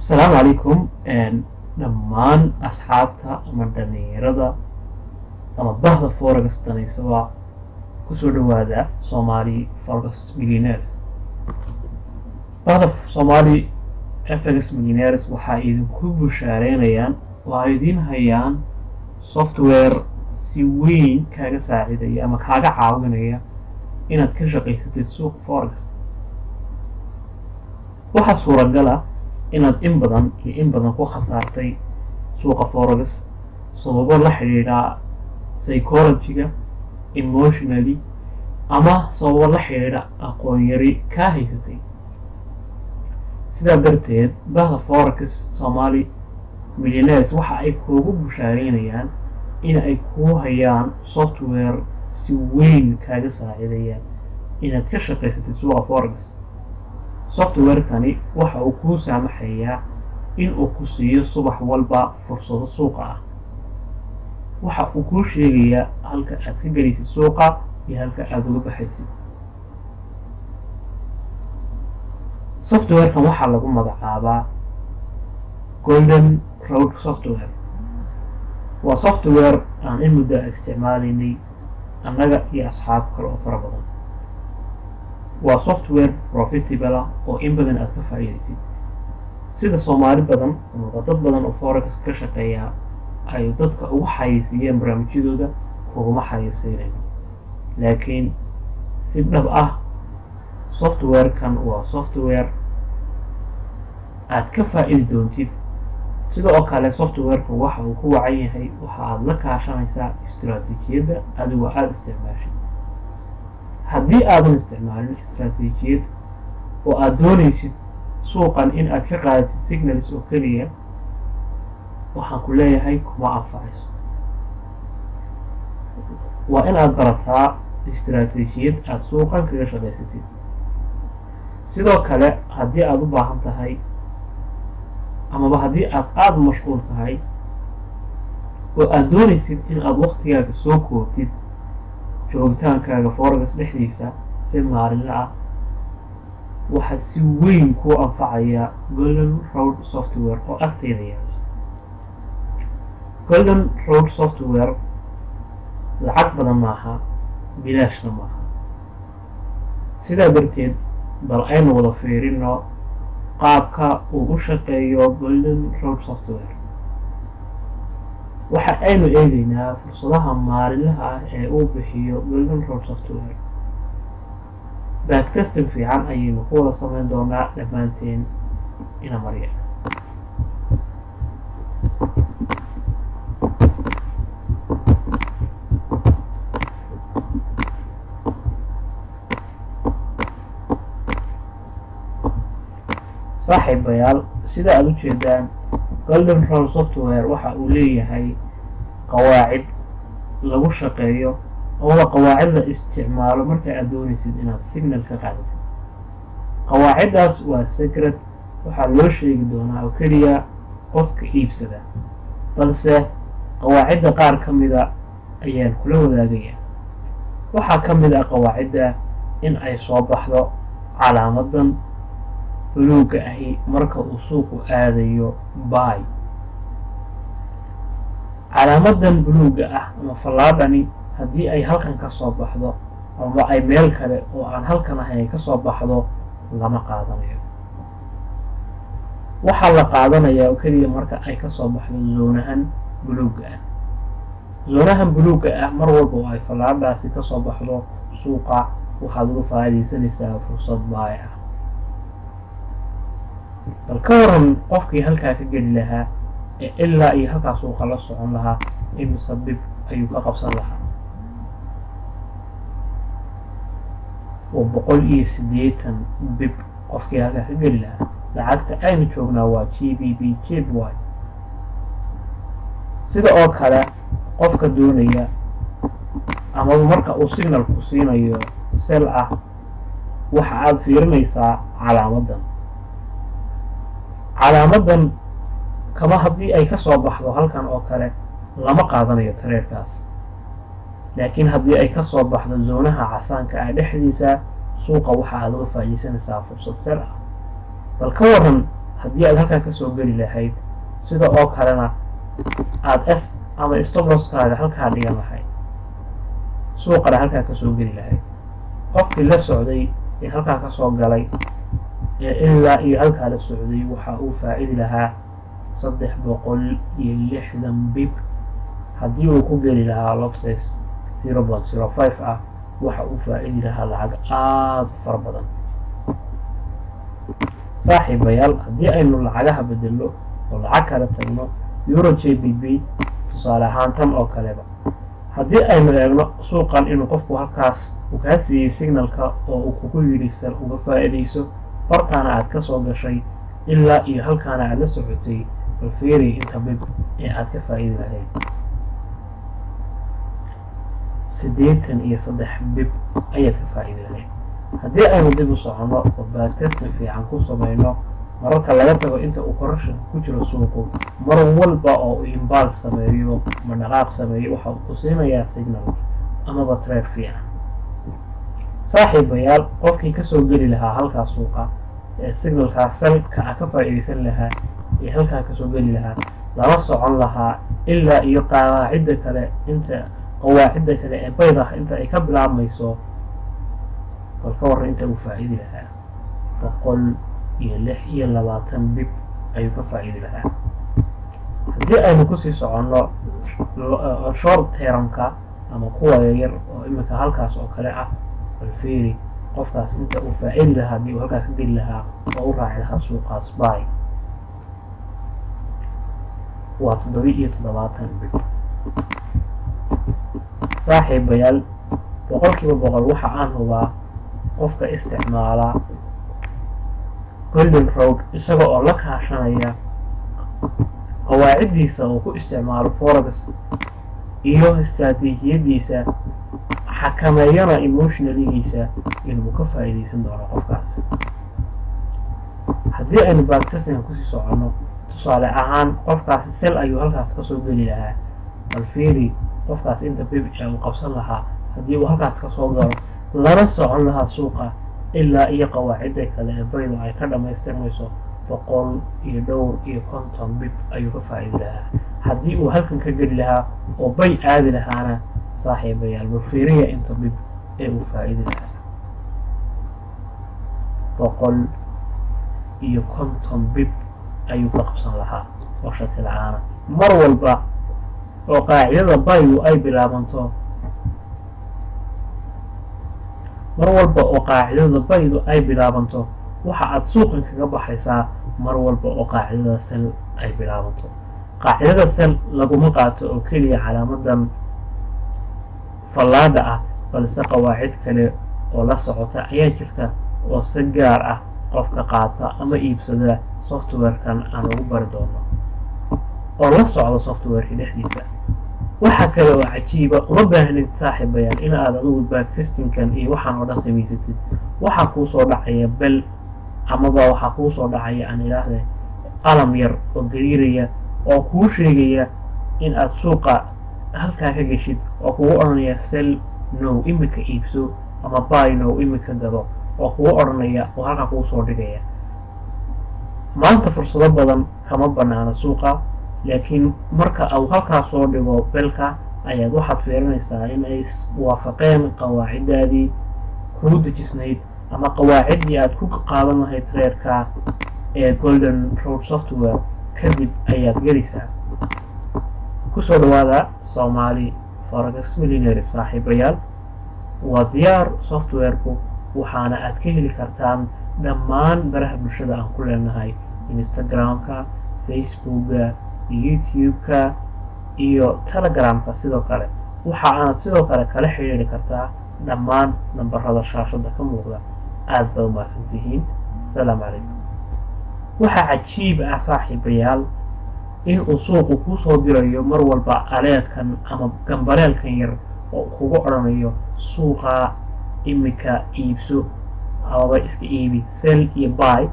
asalaamu calaykum dhammaan asxaabta ama dhalinyarada ama bahda forex danaysaba kusoo dhawaada Somali Forex Millionaires. bahda Somali FX Millionaires waxaa idinku bushaareynayaan oo ay idin hayaan software si weyn kaaga saacidaya ama kaaga caawinaya inaad ka shaqaysatid suuq forex. waxaa suuragal ah inaad in badan ku khasaartay suuqa forex sababo la xiriira psychology-ga, emotionally, ama sababo la xiriira aqoon yari kaa haysatay. sidaa darteed bahda forex Somali Millionaires waxa ay kuugu bushaareynayaan in ay kuu hayaan software si weyn kaaga saacidaya inaad ka shaqaysatid suuqa forex. software-kani waxa uu kuu saamaxayaa in uu ku siiyo subax walba fursado suuqa ah. waxa uu kuu sheegayaa halka aad ka gelaysid suuqa iyo halka aad uga baxaysid. software-kan waxaa lagu magacaabaa Golden Road Software. waa software aan in muddo isticmaalaynay annaga iyo asxaab kale oo fara badan. waa software profitable ah oo in badan aad ka faa'iidaysid. sida Soomaali badan ama dad badan oo forex ka shaqeeya ay dadka ugu xayeysiiyeen barnaamijyadooda kuguma xayeysiinayn, laakiin si dhab ah software-kan waa software aad ka faa'idi doontid. sidoo kale software-ka waxa uu ku wacan yahay waxa aad la kaashanaysaa istiraatiijiyadda adigoo aada isticmaashid. haddii aadan isticmaalin istiraatiijiyad oo aad doonaysid suuqan in aad ka qaadatid signals oo keliya, waxaan ku leeyahay kuma anfacayso. waa in aad barataa istiraatiijiyad aad suuqan kaga shaqaysatid. sidoo kale haddii aad u baahan tahay amaba haddii aad aada mashquul tahay oo aad doonaysid in aad waqtigaaga soo koobtid joogitaankaaga forex dhexdiisa si maalinle ah, waxaa si weyn kuu anfacaya Golden Road Software oo agteeda yaala. Golden Road Software lacag badan maaha, bilaashna maaha. sidaa darteed bal aynu wada fiirino qaabka uu u shaqeeyo Golden Road Software. waxa aynu eegaynaa fursadaha maalinlaha ah ee uu bixiyo Golden Road Software. backtesting fiican ayaynu ku wada samayn doonaa dhammaanteen ina marya. saaxiibayaal, sida aad u jeedaan Golden Road Software waxa uu leeyahay qawaacid lagu shaqeeyo oo qawaacid la isticmaalo marka aad doonaysid inaad signal ka qaadatid. qawaaciddaas waa secret, waxaa loo sheegi doonaa oo keliya qofka iibsada, balse qawaacidda qaar ka mida ayaan kula wadaagaya. waxaa ka mid ah qawaacidda in ay soo baxdo calaamadan buluugga ahi marka uu suuqu aadayo buy. calaamadan buluugga ah ama fallaadhani haddii ay halkan ka soo baxdo ama ay meel kale oo aan halkan ahayn ka soo baxdo, lama qaadanayo. waxaa la qaadanayaa oo keliya marka ay ka soo baxdo zoonahan buluugga ah. zoonahan buluugga ah mar walba oo ay fallaadhaasi ka soo baxdo suuqa, waxaad uga faa'iidaysanaysaa fursad buy ah. bal ka waran qofkii halkaa ka geli lahaa ee ilaa iyo halkaa suuqa la socon lahaa, imise bib ayuu ka qabsan lahaa? waa 180 bib qofkii halkaa ka geli lahaa. lacagta aynu joognaa waa GBP. sida oo kale qofka doonaya amaba marka uu signalku siinayo sell ah, waxa aad fiirinaysaa calaamadan kama haddii ay ka soo baxdo halkan oo kale lama qaadanayo tareerkaas, laakiin haddii ay ka soo baxdo zoonaha casaanka ah dhexdiisa, suuqa waxa aad uga faa'iidaysanaysaa fursad sell ah. bal ka waran haddii aad halkaa kasoo geli lahayd sida oo kalena aad s ama stop losskaaga halkaa dhigan lahayd suuqana halkaa kasoo geli lahayd qofkii la socday ee halkaa kasoo galay ee ilaa iyo halkaa la socday waxa uu faa'idi lahaa 360 bib haddii uu ku geli lahaa losses 0.05 ah waxa uu faa'idi lahaa lacag aad u fara badan. saaxiibayaal haddii aynu lacagaha bedelno oo lacag kala tagno euro jbb tusaale ahaan tan oo kaleba haddii aynu eegno suuqan inuu qofku halkaas uu kaa siiyey signalka oo uu kugu yidhi sal uga faa'iidayso hortaana aad ka soo gashay ilaa iyo halkaana aad la socotay bal fiiri inta bib ee aad ka faa'idi lahayd 83 bib ayaad ka faa'idi lahayd. haddii aynu dib u soconno oo backtesting fiican ku samayno mararka laga tago inta uu correction ku jiro suuqu mar walba oo uu imbaal sameeyo ama dhaqaaq sameeyo waxa uu ku siinayaa signal amaba trade fiican. saaxiibayaal qofkii kasoo geli lahaa halkaa suuqa ee signalkaa salka ka faa'iidaysan lahaa ee halkaa kasoo geli lahaa lala socon lahaa ilaa iyo qawaacidda kale ee bayd ah inta ay ka bilaabmayso bal ka warran inta uu faa'idi lahaa 126 bib ayuu ka faa'idi lahaa. haddii aynu kusii soconno short termka ama kuwa yaryar oo iminka halkaas oo kale ah bal fiiri qofkaas inta uu faa'idi lahaa haddii uu halkaa ka geli lahaa oo u raaci lahaa suuqaas buy waa 77 bib. saaxiibayaal boqolkiiba boqol waxa aan hubaa qofka isticmaala golden road isaga oo la kaashanaya qawaaciddiisa uu ku isticmaalo forex iyo istaraatiijiyadiisa xakameeyana emotionaligiisa inuu ka faa'iidaysan doono qofkaas. haddii aynu backtesting kusii soconno tusaale ahaan qofkaasi sel ayuu halkaas kasoo geli lahaa bal fiiri qofkaas inta bib ee uu qabsan lahaa haddii uu halkaas kasoo galo lana socon lahaa suuqa ilaa iyo qawaacidda kale ee baydu ay ka dhammaystirmayso 150 bib ayuu ka faa'idi lahaa. haddii uu halkan ka geli lahaa oo bay aadi lahaana saaxiibayaal bal fiiriya inta bib ee uu faa'idi lahaa 150 bib ayuu ka qabsan lahaa oo shaki la'aana. mar walba oo qaacidada baydu ay bilaabanto waxa aad suuqan kaga baxaysaa mar walba oo qaacidada sel ay bilaabanto. qaacidada sel laguma qaato oo keliya calaamadan fallaadha ah balse qawaacid kale oo la socota ayaa jirta oo si gaar ah qofka qaata ama iibsada softwarekan aan ugu bari doono oo la socdo softwareka dhexdiisa. waxa kale oo cajiiba uma baahnid saaxiibayaal in aad adigu backtestingkan iyo waxaan oo dhan samaysatid waxaa kuu soo dhacaya bel amaba waxaa kuu soo dhacaya aan idhaahde qalam yar oo gariiraya oo kuu sheegaya in aad suuqa halkaa ka geshid oo kugu odhanaya sell no imika iibso ama buy no imika gado oo kugu odhanaya oo halkaa kuu soo dhigaya. maanta fursado badan kama banaana suuqa laakiin marka uu halkaa soo dhigo belka ayaad waxaad fiirinaysaa in ay waafaqeen qawaaciddaadii kuu dejisnayd ama qawaaciddii aad ku qaadan lahayd traderka ee golden road software kadib ayaad gelaysaa. kusoo dhawaada Somali Forex Millionaire saaxiibayaal waa diyaar softwareku waxaana aad ka heli kartaan dhammaan baraha bulshada aan ku leenahay Instagramka, Facebooka, YouTube-ka iyo Telegramka. sidoo kale waxa aad sidoo kale kala xiriiri kartaa dhammaan nambarada shaashada ka muuqda. aad baad u mahadsantihiin. Assalaamu calaykum. waxa cajiib ah saaxiibayaal in uu suuqu ku soo dirayo mar walba aleedkan ama gambaleelkan yar oo kugu odhanayo suuqa imika iibso ama iska iibi sell iyo buy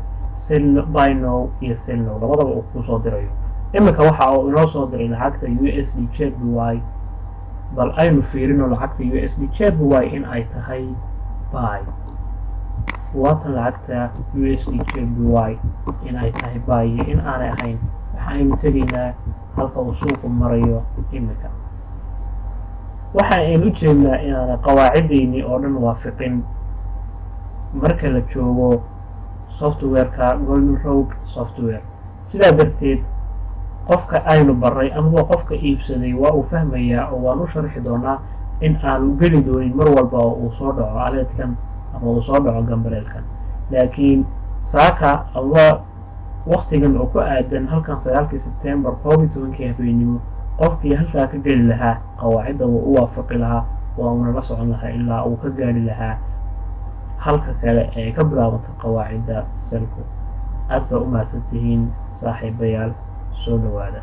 no iyo sell no labadaba uu ku soo dirayo. imika waxa uu inoo soo diray lacagta USD JPY bal aynu fiirino lacagta USD JPY in ay tahay buy. waatan lacagta USDJPY in ay tahay buy iyo in aanay ahayn. waxaaynu tegaynaa halka uu suuqu marayo imika. waxa aynu u jeednaa inaana qawaacideynii oo dhan waafiqin marka la joogo softwareka Golden Road Software. sidaa darteed qofka aynu baray amaba qofka iibsaday waa uu fahmayaa oo waan u sharxi doonaa in aanu geli doonin mar walba oo uu soo dhaco aleedkan ama uu soo dhaco gambareelkan. laakiin saaka ama waqtigan oo ku aadan halkan 9 September 12 habeenimo qofkii halkaa ka geli lahaa qawaacidda wuu u waafaqi lahaa waa uuna la socon lahaa ilaa uu ka gaari lahaa halka kale ee ka bilaabanta qawaacidda selku. aad baa u mahadsantihiin saaxiibayaal, soo dhawaada.